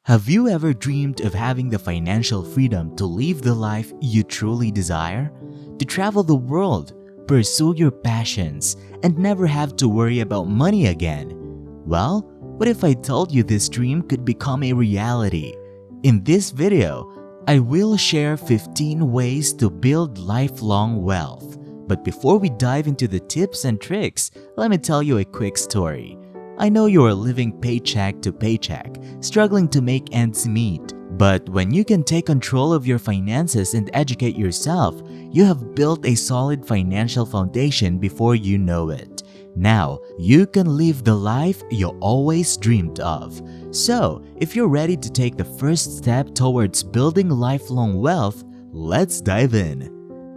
Have you ever dreamed of having the financial freedom to live the life you truly desire? To travel the world, pursue your passions, and never have to worry about money again? Well, what if I told you this dream could become a reality? In this video, I will share 15 ways to build lifelong wealth. But before we dive into the tips and tricks, let me tell you a quick story. I know you are living paycheck to paycheck, struggling to make ends meet. But when you can take control of your finances and educate yourself, you have built a solid financial foundation before you know it. Now, you can live the life you always dreamed of. So, if you're ready to take the first step towards building lifelong wealth, let's dive in.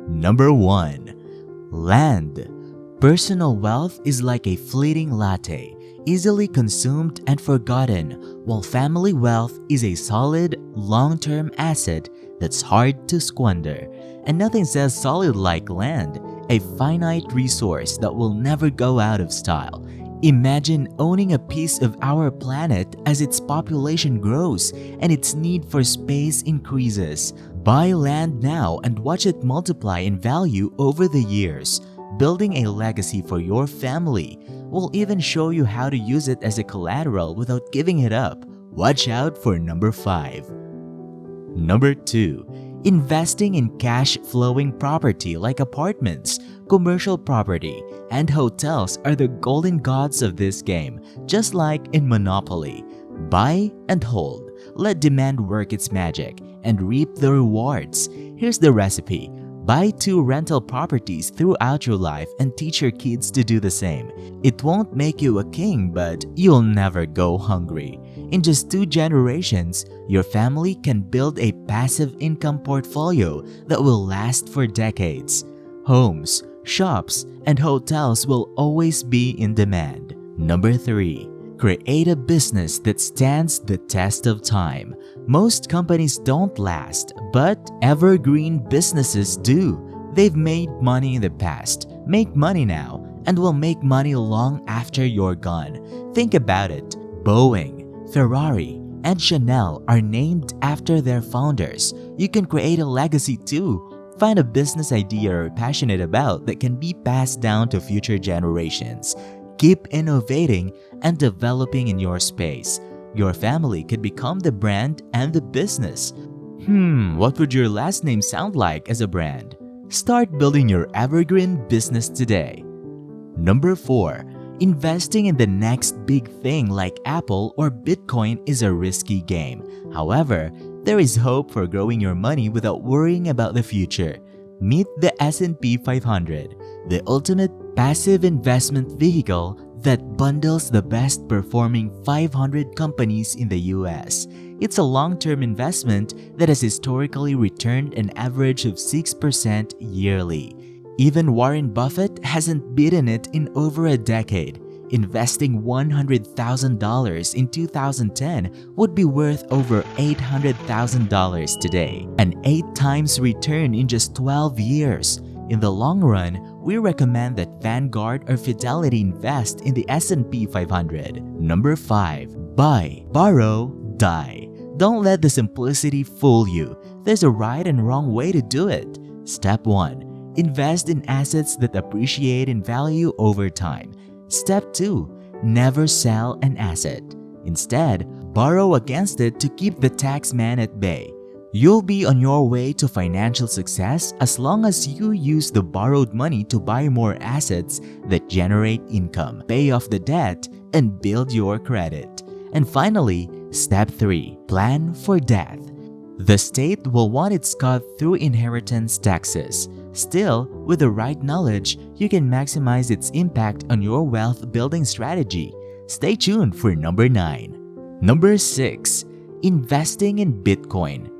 Number 1. Land. Personal wealth is like a fleeting latte, easily consumed and forgotten, while family wealth is a solid, long-term asset that's hard to squander. And nothing says solid like land, a finite resource that will never go out of style. Imagine owning a piece of our planet as its population grows and its need for space increases. Buy land now and watch it multiply in value over the years. Building a legacy for your family. We'll even show you how to use it as a collateral without giving it up. Watch out for number 5. Number 2. Investing in cash-flowing property like apartments, commercial property, and hotels are the golden gods of this game, just like in Monopoly. Buy and hold. Let demand work its magic and reap the rewards. Here's the recipe. Buy 2 rental properties throughout your life and teach your kids to do the same. It won't make you a king, but you'll never go hungry. In just 2 generations, your family can build a passive income portfolio that will last for decades. Homes, shops, and hotels will always be in demand. Number 3. Create a business that stands the test of time. Most companies don't last, but evergreen businesses do. They've made money in the past, make money now, and will make money long after you're gone. Think about it. Boeing, Ferrari, and Chanel are named after their founders. You can create a legacy too. Find a business idea you're passionate about that can be passed down to future generations. Keep innovating and developing in your space. Your family could become the brand and the business. What would your last name sound like as a brand? Start building your evergreen business today. Number 4. Investing in the next big thing like Apple or Bitcoin is a risky game. However, there is hope for growing your money without worrying about the future. Meet the S&P 500, the ultimate passive investment vehicle that bundles the best performing 500 companies in the US. It's a long-term investment that has historically returned an average of 6% yearly. Even Warren Buffett hasn't beaten it in over a decade. Investing $100,000 in 2010 would be worth over $800,000 today, an 8 times return in just 12 years. In the long run, we recommend that Vanguard or Fidelity invest in the S&P 500. Number 5. Buy, borrow, die. Don't let the simplicity fool you. There's a right and wrong way to do it. Step 1. Invest in assets that appreciate in value over time. Step 2. Never sell an asset. Instead, borrow against it to keep the tax man at bay. You'll be on your way to financial success as long as you use the borrowed money to buy more assets that generate income, pay off the debt, and build your credit. And finally, Step 3. Plan for death. The state will want its cut through inheritance taxes. Still, with the right knowledge, you can maximize its impact on your wealth building strategy. Stay tuned for number 9. Number 6. Investing in Bitcoin.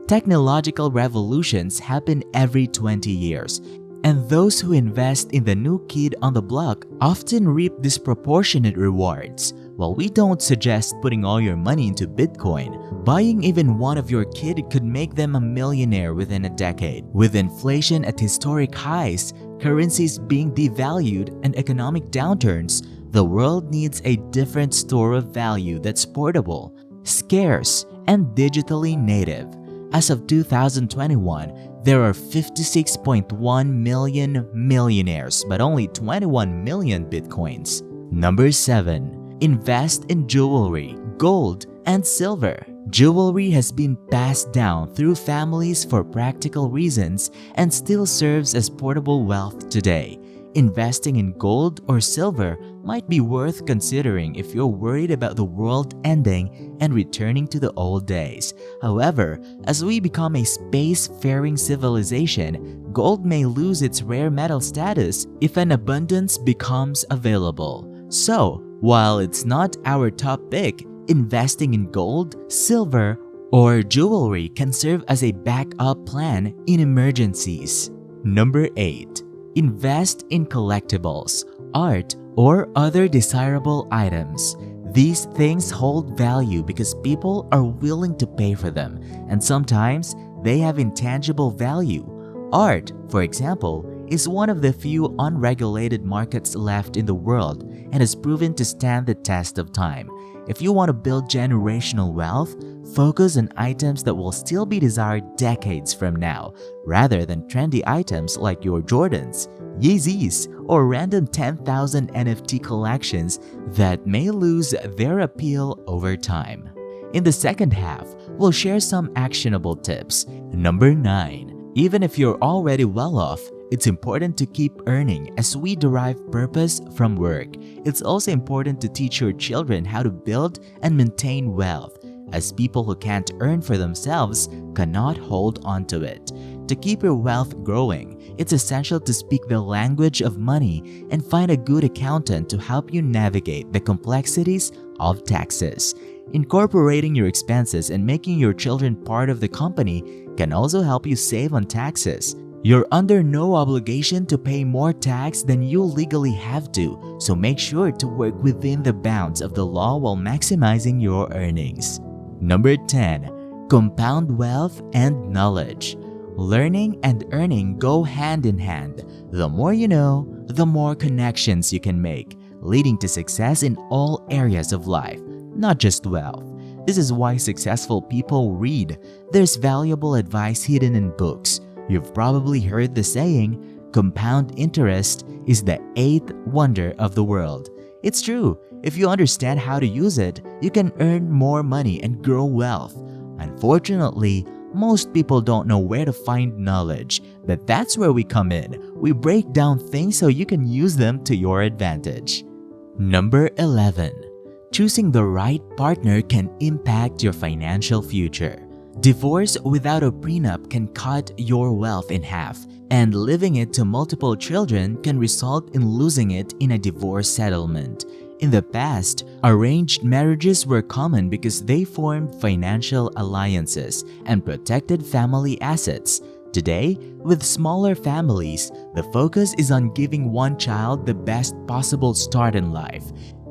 Technological revolutions happen every 20 years, and those who invest in the new kid on the block often reap disproportionate rewards. While we don't suggest putting all your money into Bitcoin, buying even one of your kids could make them a millionaire within a decade. With inflation at historic highs, currencies being devalued, and economic downturns, the world needs a different store of value that's portable, scarce, and digitally native. As of 2021, there are 56.1 million millionaires but only 21 million bitcoins. Number 7. Invest in jewelry, gold, and silver. Jewelry has been passed down through families for practical reasons and still serves as portable wealth today. Investing in gold or silver might be worth considering if you're worried about the world ending and returning to the old days. However, as we become a space-faring civilization, gold may lose its rare metal status if an abundance becomes available. So, while it's not our top pick, investing in gold, silver, or jewelry can serve as a backup plan in emergencies. Number 8. Invest in collectibles, art, or other desirable items. These things hold value because people are willing to pay for them, and sometimes they have intangible value. Art, for example, is one of the few unregulated markets left in the world and has proven to stand the test of time. If you want to build generational wealth, focus on items that will still be desired decades from now, rather than trendy items like your Jordans, Yeezys, or random 10,000 NFT collections that may lose their appeal over time. In the second half, we'll share some actionable tips. Number 9. Even if you're already well off, it's important to keep earning as we derive purpose from work. It's also important to teach your children how to build and maintain wealth, as people who can't earn for themselves cannot hold on to it. To keep your wealth growing, it's essential to speak the language of money and find a good accountant to help you navigate the complexities of taxes. Incorporating your expenses and making your children part of the company can also help you save on taxes. You're under no obligation to pay more tax than you legally have to, so make sure to work within the bounds of the law while maximizing your earnings. Number 10. Compound wealth and knowledge. Learning and earning go hand in hand. The more you know, the more connections you can make, leading to success in all areas of life, not just wealth. This is why successful people read. There's valuable advice hidden in books. You've probably heard the saying, compound interest is the 8th wonder of the world. It's true. If you understand how to use it, you can earn more money and grow wealth. Unfortunately, most people don't know where to find knowledge, but that's where we come in. We break down things so you can use them to your advantage. Number 11. Choosing the right partner can impact your financial future. Divorce without a prenup can cut your wealth in half, and leaving it to multiple children can result in losing it in a divorce settlement. In the past, arranged marriages were common because they formed financial alliances and protected family assets. Today, with smaller families, the focus is on giving one child the best possible start in life.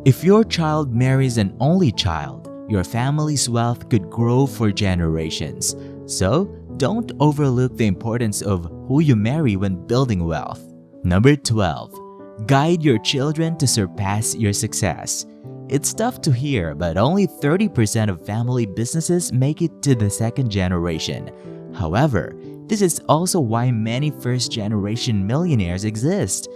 If your child marries an only child, your family's wealth could grow for generations. So, don't overlook the importance of who you marry when building wealth. Number 12. Guide your children to surpass your success. It's tough to hear, but only 30% of family businesses make it to the second generation. However, this is also why many first-generation millionaires exist.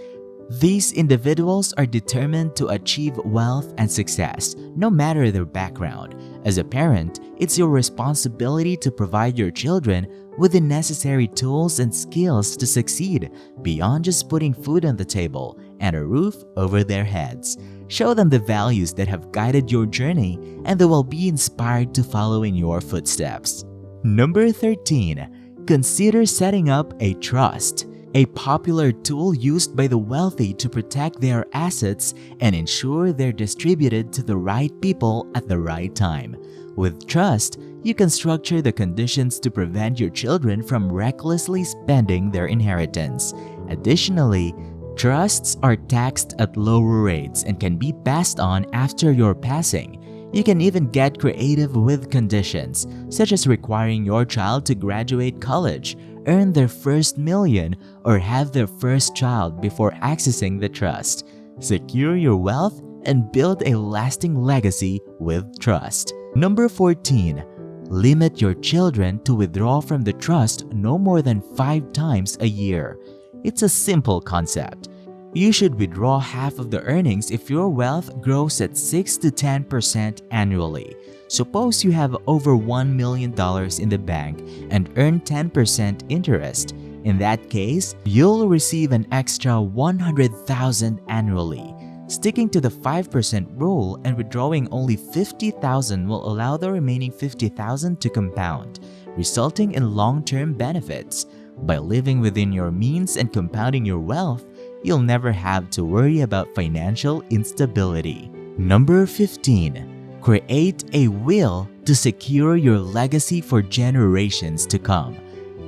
These individuals are determined to achieve wealth and success, no matter their background. As a parent, it's your responsibility to provide your children with the necessary tools and skills to succeed, beyond just putting food on the table and a roof over their heads. Show them the values that have guided your journey, and they will be inspired to follow in your footsteps. Number 13. Consider setting up a trust. A popular tool used by the wealthy to protect their assets and ensure they're distributed to the right people at the right time. With trust, you can structure the conditions to prevent your children from recklessly spending their inheritance. Additionally, trusts are taxed at lower rates and can be passed on after your passing. You can even get creative with conditions, such as requiring your child to graduate college, earn their first million, or have their first child before accessing the trust. Secure your wealth and build a lasting legacy with trust. Number 14. Limit your children to withdraw from the trust no more than 5 times a year. It's a simple concept. You should withdraw half of the earnings if your wealth grows at 6 to 10% annually. Suppose you have over $1 million in the bank and earn 10% interest. In that case, you'll receive an extra $100,000 annually. Sticking to the 5% rule and withdrawing only $50,000 will allow the remaining $50,000 to compound, resulting in long-term benefits. By living within your means and compounding your wealth, you'll never have to worry about financial instability. Number 15. Create a will to secure your legacy for generations to come.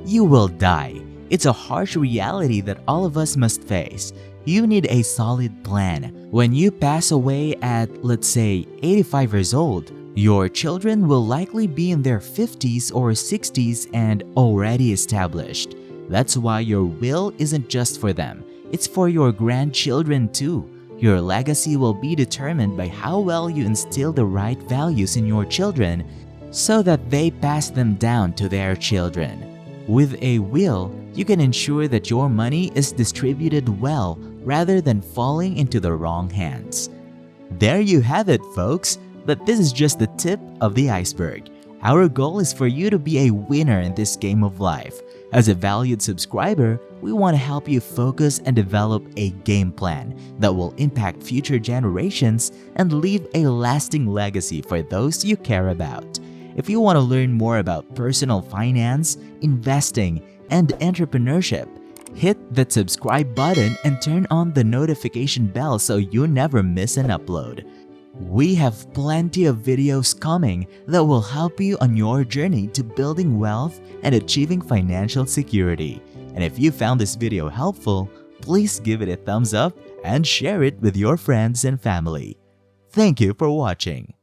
You will die. It's a harsh reality that all of us must face. You need a solid plan. When you pass away at, let's say, 85 years old, your children will likely be in their 50s or 60s and already established. That's why your will isn't just for them. It's for your grandchildren too. Your legacy will be determined by how well you instill the right values in your children so that they pass them down to their children. With a will, you can ensure that your money is distributed well rather than falling into the wrong hands. There you have it, folks. But this is just the tip of the iceberg. Our goal is for you to be a winner in this game of life. As a valued subscriber, we want to help you focus and develop a game plan that will impact future generations and leave a lasting legacy for those you care about. If you want to learn more about personal finance, investing, and entrepreneurship, hit that subscribe button and turn on the notification bell so you never miss an upload. We have plenty of videos coming that will help you on your journey to building wealth and achieving financial security. And if you found this video helpful, please give it a thumbs up and share it with your friends and family. Thank you for watching.